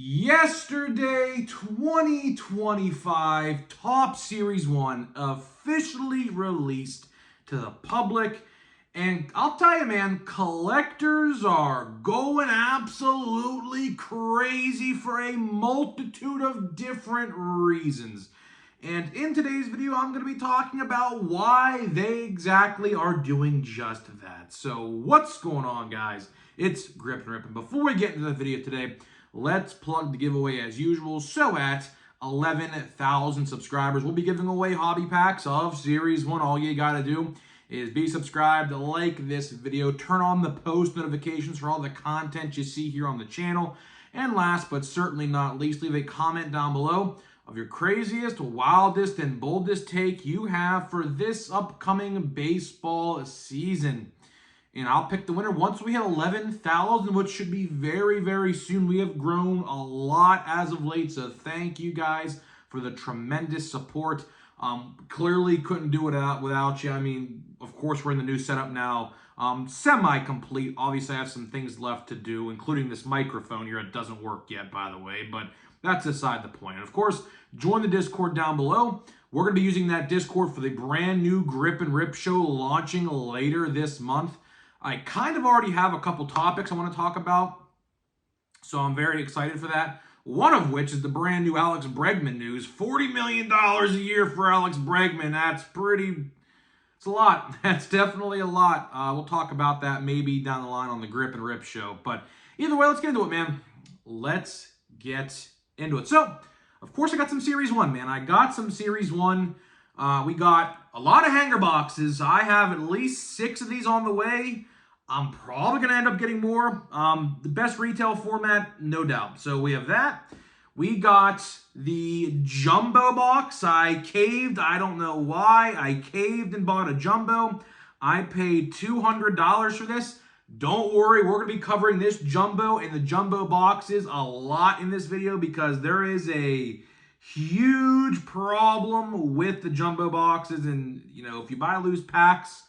Yesterday, 2025 Topps Series 1 officially released to the public. And I'll tell you, man, collectors are going absolutely crazy for a multitude of different reasons. And in today's video, I'm going to be talking about why they exactly are doing just that. So what's going on, guys? It's Grip and Rip. And before we get into the video today, let's plug the giveaway as usual. So at 11,000 subscribers, we'll be giving away hobby packs of Series 1. All you got to do is be subscribed, like this video, turn on the post notifications for all the content you see here on the channel. And last but certainly not least, leave a comment down below of your craziest, wildest, and boldest take you have for this upcoming baseball season. And I'll pick the winner once we hit 11,000, which should be very, very soon. We have grown a lot as of late, so thank you guys for the tremendous support. Clearly couldn't do it without you. I mean, of course, we're in the new setup now. Semi-complete. Obviously, I have some things left to do, including this microphone here. It doesn't work yet, by the way, but that's aside the point. And of course, join the Discord down below. We're going to be using that Discord for the brand new Grip and Rip show launching later this month. I kind of already have a couple topics I want to talk about, so I'm very excited for that. One of which is the brand new Alex Bregman news. $40 million a year for Alex Bregman. That's it's a lot. That's definitely a lot. We'll talk about that maybe down the line on the Grip and Rip show. But either way, let's get into it, man. Let's get into it. So, of course, I got some Series 1, man. I got some Series 1. We got a lot of hanger boxes. I have at least 6 of these on the way. I'm probably going to end up getting more. The best retail format, no doubt. So we have that. We got the jumbo box. I caved. I don't know why. I caved and bought a jumbo. I paid $200 for this. Don't worry, we're going to be covering this jumbo and the jumbo boxes a lot in this video because there is a huge problem with the jumbo boxes. And, you know, if you buy loose packs,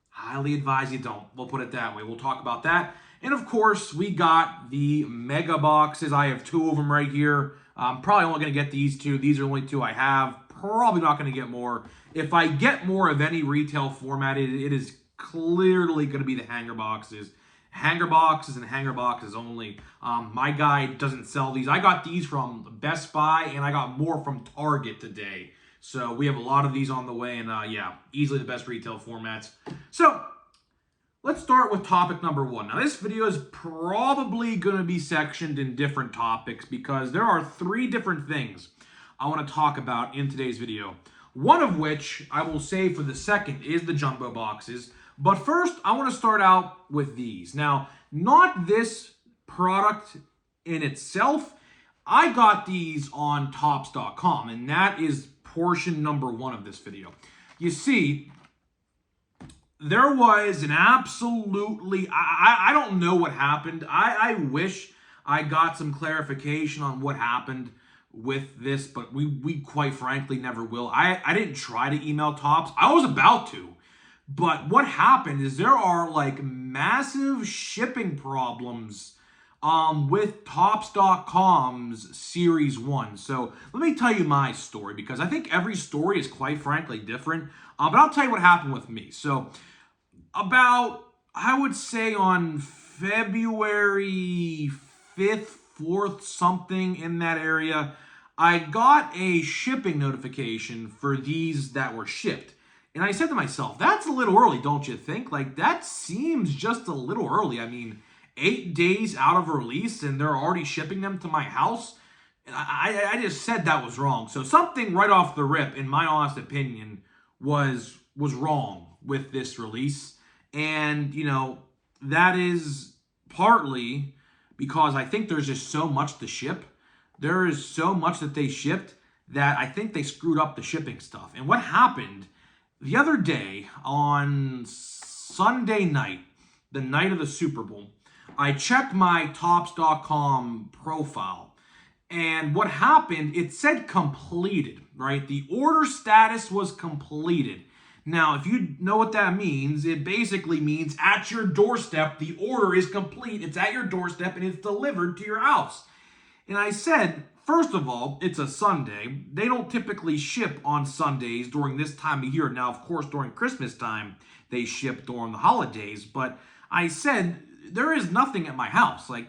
highly advise you don't. We'll put it that way. We'll talk about that. And of course, we got the mega boxes. I have 2 of them right here. I'm probably only going to get these 2. These are only 2 I have. Probably not going to get more. If I get more of any retail format, it is clearly going to be the hanger boxes. Hanger boxes and hanger boxes only. My guy doesn't sell these. I got these from Best Buy, and I got more from Target today. So we have a lot of these on the way, and yeah, easily the best retail formats. So let's start with topic number 1. Now this video is probably going to be sectioned in different topics because there are 3 different things I want to talk about in today's video. One of which I will save for the second is the jumbo boxes. But first, I want to start out with these. Now, not this product in itself. I got these on Topps.com, and that is portion number 1 of this video. You see, there was an absolutely, I don't know what happened. I wish I got some clarification on what happened with this, but we quite frankly never will. I didn't try to email Topps. I was about to. But what happened is there are like massive shipping problems with Topps.com's Series 1. So let me tell you my story because I think every story is quite frankly different. But I'll tell you what happened with me. So about, I would say on February 5th, 4th, something in that area, I got a shipping notification for these that were shipped. And I said to myself, that's a little early, don't you think? Like, that seems just a little early. I mean, 8 days out of release, and they're already shipping them to my house? And I just said that was wrong. So something right off the rip, in my honest opinion, was wrong with this release. And, you know, that is partly because I think there's just so much to ship. There is so much that they shipped that I think they screwed up the shipping stuff. And what happened the other day, on Sunday night, the night of the Super Bowl, I checked my Topps.com profile, and what happened, it said completed, right? The order status was completed. Now, if you know what that means, it basically means at your doorstep, the order is complete, it's at your doorstep, and it's delivered to your house. And I said, first of all, it's a Sunday. They don't typically ship on Sundays during this time of year. Now, of course, during Christmas time, they ship during the holidays. But I said, there is nothing at my house. Like,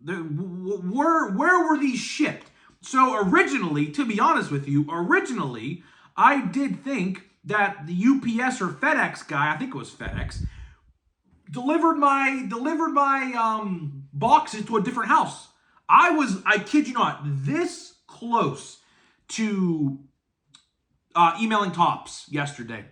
where were these shipped? So originally, to be honest with you, I did think that the UPS or FedEx guy, I think it was FedEx, delivered my boxes to a different house. I kid you not, this close to emailing Tops yesterday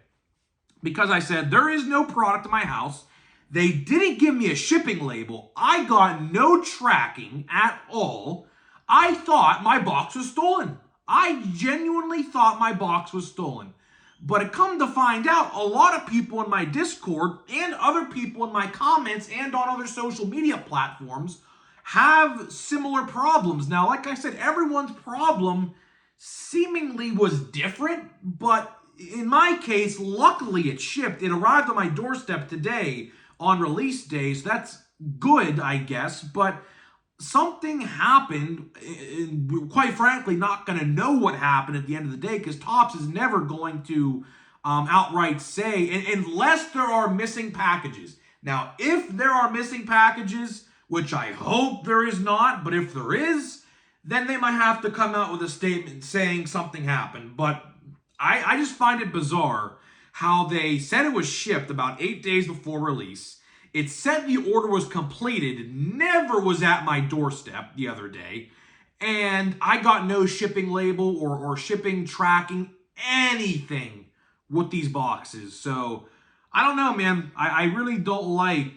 because I said there is no product in my house. They didn't give me a shipping label. I got no tracking at all. I thought my box was stolen. I genuinely thought my box was stolen. But it come to find out, a lot of people in my Discord and other people in my comments and on other social media platforms have similar problems. Now, like I said, everyone's problem seemingly was different, but in my case, luckily it shipped. It arrived on my doorstep today on release day, so that's good, I guess, but something happened, and we're quite frankly not going to know what happened at the end of the day because Tops is never going to outright say, unless there are missing packages. Now, if there are missing packages, which I hope there is not, but if there is, then they might have to come out with a statement saying something happened. But I just find it bizarre how they said it was shipped about 8 days before release. It said the order was completed, it never was at my doorstep the other day, and I got no shipping label or shipping tracking, anything with these boxes. So, I don't know, man. I really don't like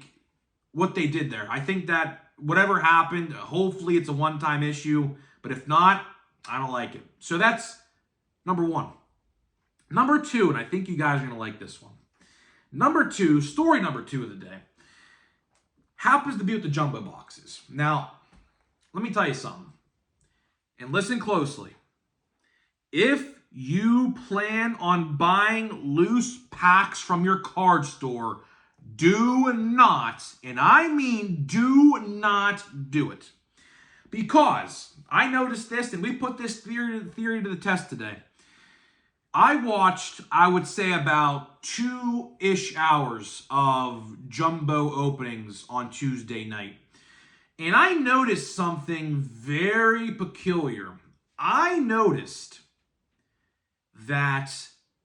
what they did there. I think that whatever happened, hopefully it's a one-time issue, but if not, I don't like it. So that's number one. Number two, and I think you guys are going to like this one. Story number two of the day, happens to be with the jumbo boxes. Now, let me tell you something, and listen closely. If you plan on buying loose packs from your card store, do not, and I mean do not do it. Because I noticed this, and we put this theory to the test today. I watched, I would say, about 2-ish hours of jumbo openings on Tuesday night. And I noticed something very peculiar. I noticed that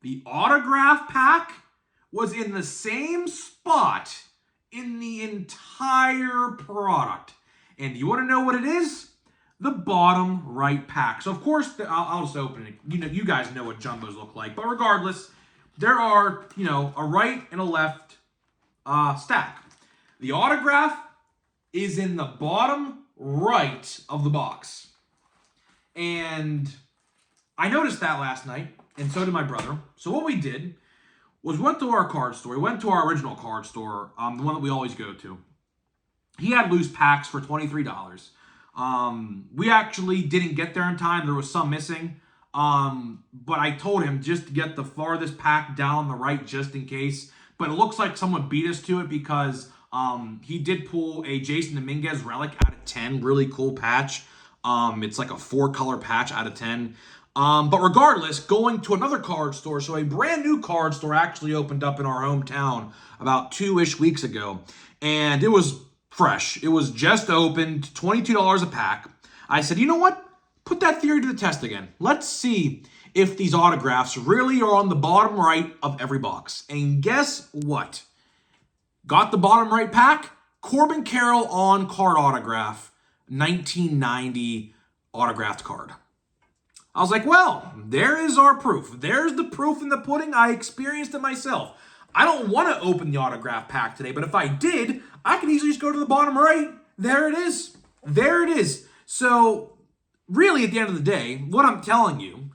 the autograph pack was in the same spot in the entire product. And you want to know what it is? The bottom right pack. So, of course, I'll just open it. You guys know what jumbos look like. But regardless, there are, a right and a left stack. The autograph is in the bottom right of the box. And I noticed that last night, and so did my brother. So what we did was went to our card store. We went to our original card store, the one that we always go to. He had loose packs for $23. We actually didn't get there in time. There was some missing. But I told him just to get the farthest pack down the right just in case. But it looks like someone beat us to it because he did pull a Jason Dominguez relic out of 10. Really cool patch. It's like a 4-color patch out of 10. But regardless, going to another card store. So a brand new card store actually opened up in our hometown about 2-ish weeks ago. And it was fresh. It was just opened, $22 a pack. I said, you know what? Put that theory to the test again. Let's see if these autographs really are on the bottom right of every box. And guess what? Got the bottom right pack. Corbin Carroll on card autograph. 1990 autographed card. I was like, well, there is our proof. There's the proof in the pudding. I experienced it myself. I don't want to open the autograph pack today, but if I did, I could easily just go to the bottom right. There it is. There it is. So, really, at the end of the day, what I'm telling you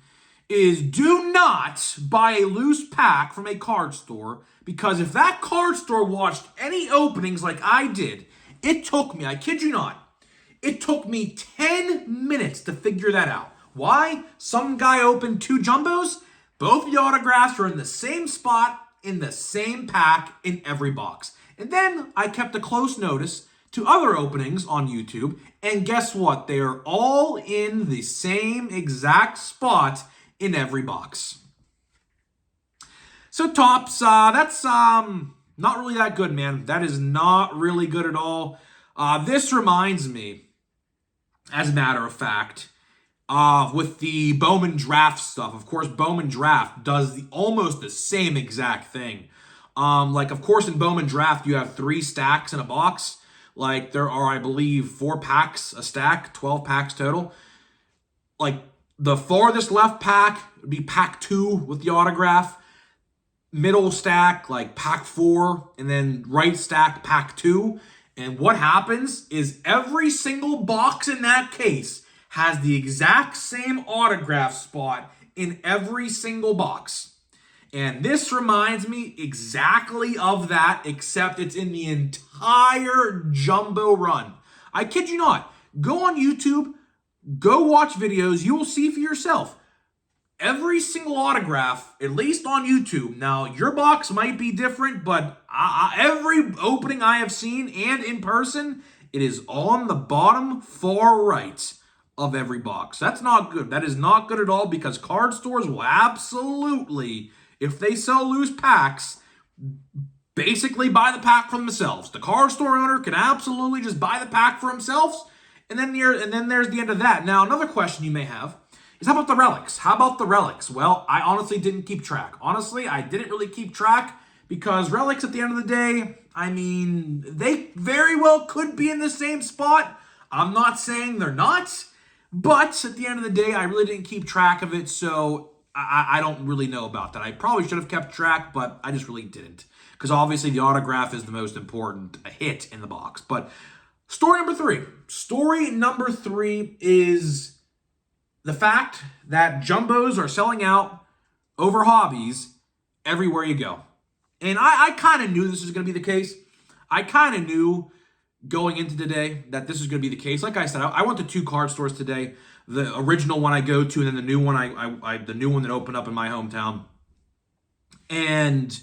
is do not buy a loose pack from a card store, because if that card store watched any openings like I did, it took me, I kid you not, it took me 10 minutes to figure that out. Why? Some guy opened 2 jumbos. Both the autographs are in the same spot, in the same pack, in every box. And then I kept a close notice to other openings on YouTube, And guess what? They are all in the same exact spot in every box. So Topps, that's not really that good, man. That is not really good at all. This reminds me, as a matter of fact, with the Bowman Draft stuff. Of course, Bowman Draft does almost the same exact thing. Like, of course, in Bowman Draft, you have 3 stacks in a box. Like, there are, I believe, 4 packs a stack, 12 packs total. Like, the farthest left pack would be pack 2 with the autograph. Middle stack, like pack 4, and then right stack, pack 2. And what happens is every single box in that case has the exact same autograph spot in every single box. And this reminds me exactly of that, except it's in the entire jumbo run. I kid you not. Go on YouTube, go watch videos, you will see for yourself. Every single autograph, at least on YouTube. Now, your box might be different, but every opening I have seen and in person, it is on the bottom far right of every box. That's not good. That is not good at all, because card stores will absolutely, if they sell loose packs, basically buy the pack for themselves. The card store owner can absolutely just buy the pack for themselves, and then there's the end of that. Now, another question you may have is, how about the relics? How about the relics? Well, I honestly didn't keep track. Honestly, I didn't really keep track, because relics, at the end of the day, I mean, they very well could be in the same spot. I'm not saying they're not, but at the end of the day, I really didn't keep track of it, so I don't really know about that. I probably should have kept track, but I just really didn't, because obviously the autograph is the most important hit in the box. But story number 3. Story number 3 is the fact that jumbos are selling out over hobbies everywhere you go. And I kind of knew this was going to be the case. I kind of knew going into today that this is going to be the case. Like I said, I went to 2 card stores today. The original one I go to, and then the new one the new one that opened up in my hometown. And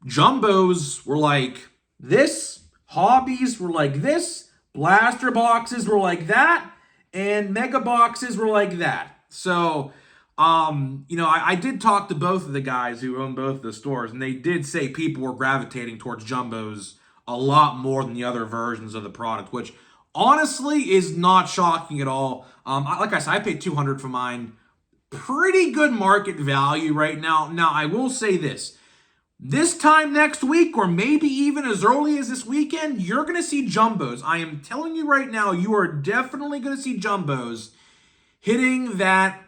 jumbos were like this, hobbies were like this, blaster boxes were like that, and mega boxes were like that. So, I did talk to both of the guys who own both of the stores, and they did say people were gravitating towards jumbos a lot more than the other versions of the product, which honestly is not shocking at all. Like I said, I paid $200 for mine. Pretty good market value right now. Now, I will say this. This time next week, or maybe even as early as this weekend, you're going to see jumbos. I am telling you right now, you are definitely going to see jumbos hitting that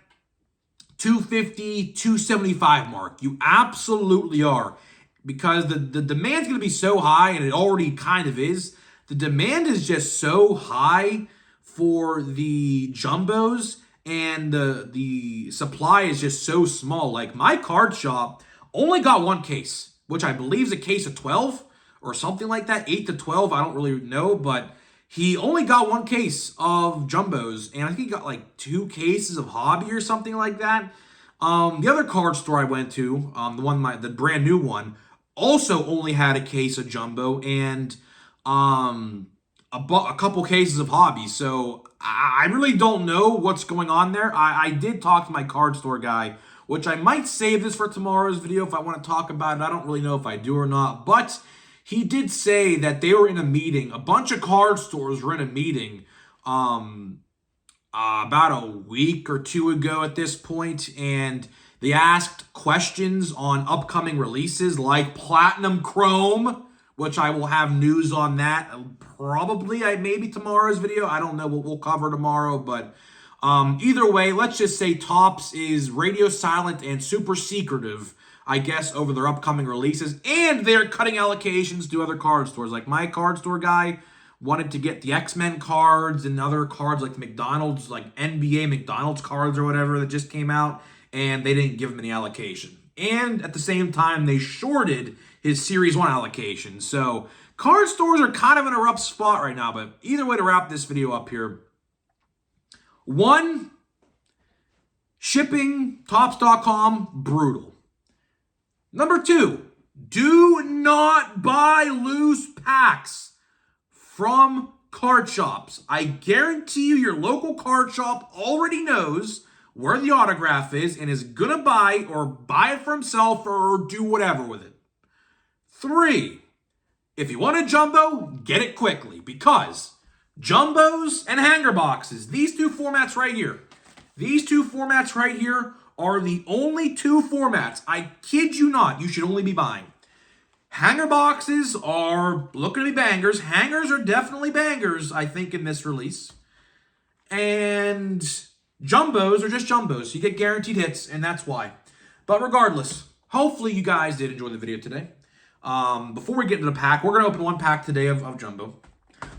250, 275 mark. You absolutely are. Because the demand's going to be so high, and it already kind of is. The demand is just so high for the jumbos, and the supply is just so small. Like, my card shop only got 1 case, which I believe is a case of 12 or something like that, 8 to 12. I don't really know, but he only got 1 case of jumbos, and I think he got like 2 cases of hobby or something like that. The other card store I went to, the brand new one, also only had a case of jumbo and a couple cases of hobby. So I really don't know what's going on there. I did talk to my card store guy, which I might save this for tomorrow's video if I want to talk about it. I don't really know if I do or not, but he did say that they were in a meeting. A bunch of card stores were in a meeting about a week or 2 ago at this point, and they asked questions on upcoming releases like Platinum Chrome, which I will have news on that probably maybe tomorrow's video. I don't know what we'll cover tomorrow, but either way, let's just say Topps is radio silent and super secretive, I guess, over their upcoming releases, and they're cutting allocations to other card stores. Like, my card store guy wanted to get the X-Men cards and other cards like the McDonald's, like NBA McDonald's cards or whatever that just came out, and they didn't give him any allocation. And at the same time, they shorted his Series 1 allocation. So card stores are kind of in a rough spot right now, but either way, to wrap this video up here, 1, shipping, Topps.com, brutal. Number 2, do not buy loose packs from card shops. I guarantee you your local card shop already knows where the autograph is and is going to buy it for himself or do whatever with it. 3, if you want a jumbo, get it quickly because jumbos and hanger boxes, these two formats right here, are the only two formats, I kid you not, you should only be buying. Hanger boxes are looking to be bangers. Hangers are definitely bangers, I think, in this release. And jumbos are just jumbos. You get guaranteed hits, and that's why. But regardless, hopefully you guys did enjoy the video today. Before we get into the pack, we're going to open one pack today of jumbo.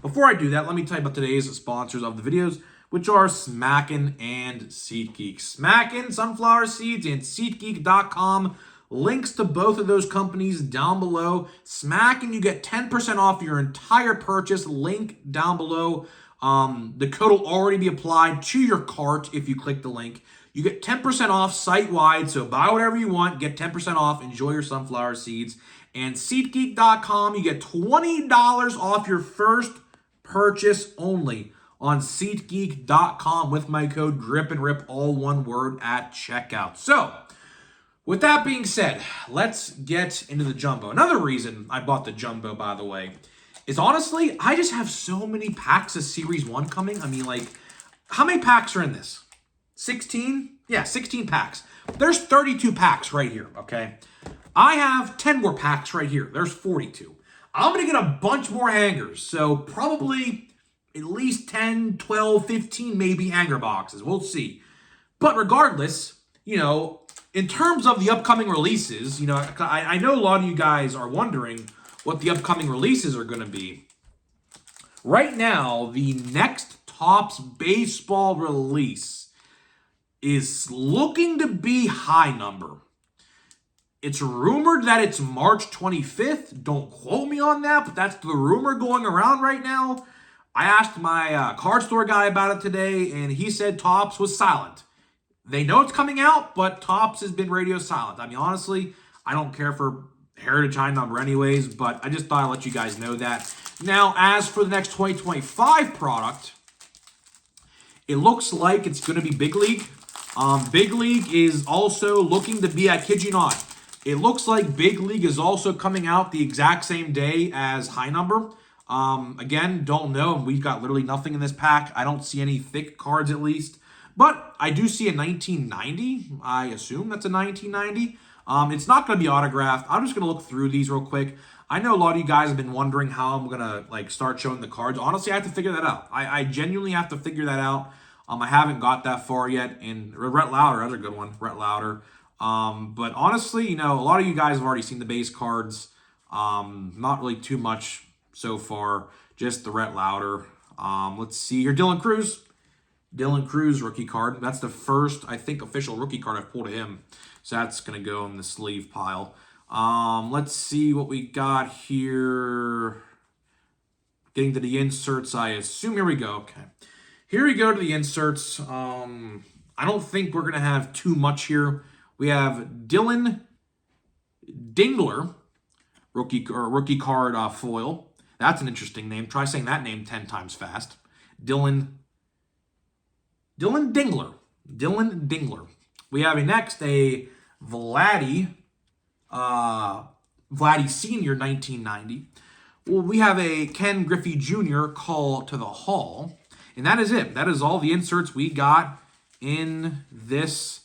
Before I do that, let me tell you about today's sponsors of the videos, which are Smackin' and SeatGeek. Smackin', Sunflower Seeds, and SeatGeek.com. Links to both of those companies down below. Smackin', you get 10% off your entire purchase. Link down below. The code will already be applied to your cart if you click the link. You get 10% off site-wide, so buy whatever you want, get 10% off, enjoy your sunflower seeds. And SeatGeek.com, you get $20 off your first purchase only on SeatGeek.com with my code GRIPANDRIP, all one word, at checkout. So, with that being said, let's get into the jumbo. Another reason I bought the jumbo, by the way, is honestly, I just have so many packs of Series 1 coming. I mean, like, how many packs are in this? 16? Yeah, 16 packs. There's 32 packs right here, okay? I have 10 more packs right here. There's 42. I'm going to get a bunch more hangers, so probably at least 10, 12, 15 maybe hanger boxes. We'll see. But regardless, you know, in terms of the upcoming releases, you know, I know a lot of you guys are wondering what the upcoming releases are going to be. Right now, the next Topps baseball release is looking to be high number. It's rumored that it's March 25th. Don't quote me on that, but that's the rumor going around right now. I asked my card store guy about it today, and he said Topps was silent. They know it's coming out, but Topps has been radio silent. I mean, honestly, I don't care for Heritage High Number anyways, but I just thought I'd let you guys know that. Now, as for the next 2025 product, it looks like it's going to be Big League. Big League is also looking to be, I kid you not, it looks like Big League is also coming out the exact same day as High Number. Again, don't know. We've got literally nothing in this pack. I don't see any thick cards at least. But I do see a 1990. I assume that's a 1990. It's not going to be autographed. I'm just going to look through these real quick. I know a lot of you guys have been wondering how I'm going to like start showing the cards. Honestly, I have to figure that out. I genuinely have to figure that out. I haven't got that far yet. And Rhett Lauder, that's a good one. Rhett Lauder. But honestly, you know, a lot of you guys have already seen the base cards. Not really too much so far. Just the Rhett Lauder. Let's see here. Dylan Cruz. Dylan Cruz rookie card. That's the first, I think, official rookie card I've pulled of him. So that's going to go in the sleeve pile. Let's see what we got here. Getting to the inserts, I assume. Here we go. Okay. Here we go to the inserts. I don't think we're going to have too much here. We have Dylan Dingler, rookie card foil. That's an interesting name. Try saying that name 10 times fast. Dylan Dingler. Dylan Dingler. We have next a Vladdy Sr. 1990. Well, we have a Ken Griffey Jr. Call to the Hall. And that is it. That is all the inserts we got in this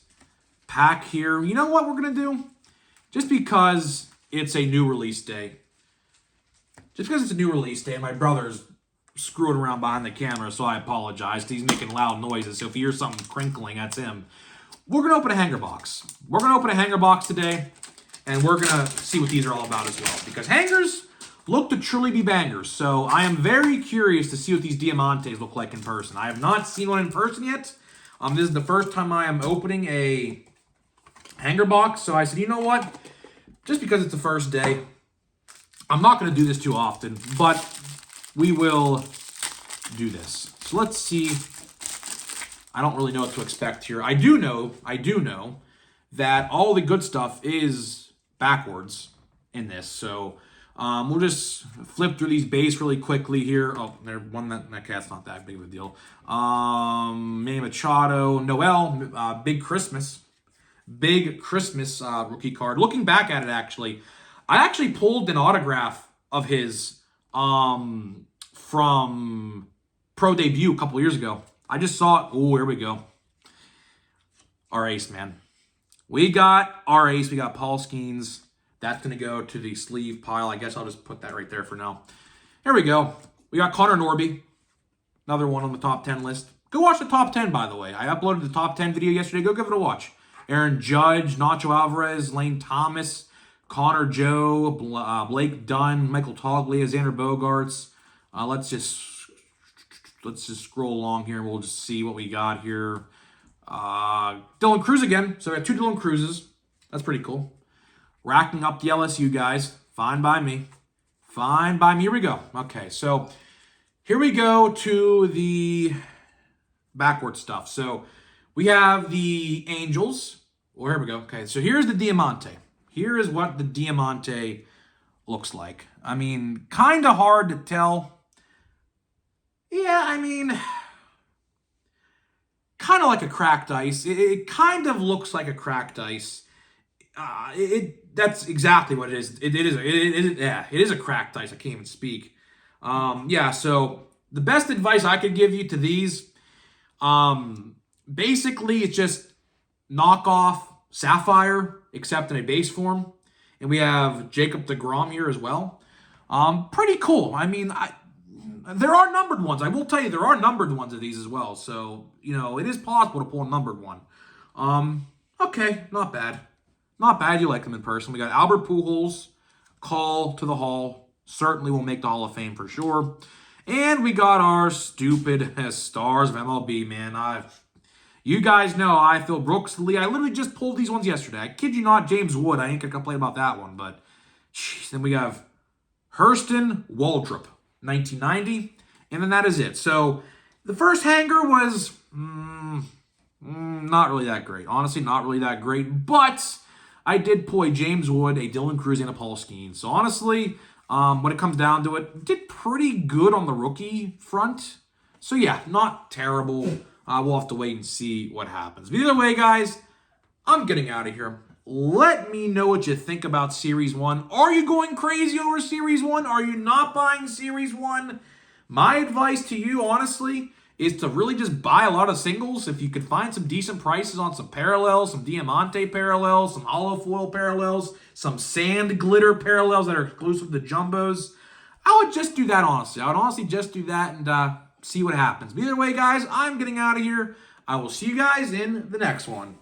pack here. You know what we're going to do? Just because it's a new release day. My brother's screwing around behind the camera, so I apologize. He's making loud noises, so if you hear something crinkling, that's him. We're going to open a hanger box. We're going to open a hanger box today, and we're going to see what these are all about as well. Because hangers look to truly be bangers, so I am very curious to see what these Diamantes look like in person. I have not seen one in person yet. This is the first time I am opening a hanger box, so I said, you know what? Just because it's the first day, I'm not going to do this too often, but we will do this. So let's see. I don't really know what to expect here. I do know that all the good stuff is backwards in this. So We'll just flip through these base really quickly here. Oh, there's one that's not that big of a deal. Manny Machado, Noel, Big Christmas rookie card. Looking back at it, actually, I actually pulled an autograph of his from Pro Debut a couple years ago. I just saw it. Oh, here we go. Our ace, man. We got our ace. We got Paul Skeens. That's going to go to the sleeve pile. I guess I'll just put that right there for now. Here we go. We got Connor Norby. Another one on the top 10 list. Go watch the top 10, by the way. I uploaded the top 10 video yesterday. Go give it a watch. Aaron Judge, Nacho Alvarez, Lane Thomas, Connor Joe, Blake Dunn, Michael Toglia, Xander Bogaerts. Let's just scroll along here. We'll just see what we got here. Dylan Cruz again. So we have 2 Dylan Cruzes. That's pretty cool. Racking up the LSU guys. Fine by me. Fine by me. Here we go. Okay, so here we go to the backward stuff. So we have the Angels. Well, here we go. Okay, so here's the Diamante. Here is what the Diamante looks like. I mean, kind of hard to tell. Yeah, I mean, kind of like a cracked ice. It kind of looks like a cracked ice. That's exactly what it is. It is a cracked ice. I can't even speak. Yeah, so the best advice I could give you to these, basically it's just knock off Sapphire, except in a base form. And we have Jacob deGrom here as well. Pretty cool. I mean, there are numbered ones. I will tell you, there are numbered ones of these as well. So, you know, it is possible to pull a numbered one. Okay, not bad. Not bad. You like them in person. We got Albert Pujols, call to the Hall. Certainly will make the Hall of Fame for sure. And we got our stupid stars of MLB, man. You guys know I feel Brooks Lee. I literally just pulled these ones yesterday. I kid you not, James Wood. I ain't going to complain about that one. But, geez. Then we have Hurston Waldrop, 1990. And then that is it. So, the first hanger was not really that great. Honestly, not really that great. But I did pull a James Wood, a Dylan Cruz, and a Paul Skeens. So, honestly, when it comes down to it, did pretty good on the rookie front. So, yeah, not terrible. We'll have to wait and see what happens. But either way, guys, I'm getting out of here. Let me know what you think about Series 1. Are you going crazy over Series 1? Are you not buying Series 1? My advice to you, honestly, is to really just buy a lot of singles. If you could find some decent prices on some parallels, some Diamante parallels, some hollow foil parallels, some sand glitter parallels that are exclusive to jumbos, I would just do that, honestly. I would honestly just do that and see what happens. But either way, guys, I'm getting out of here. I will see you guys in the next one.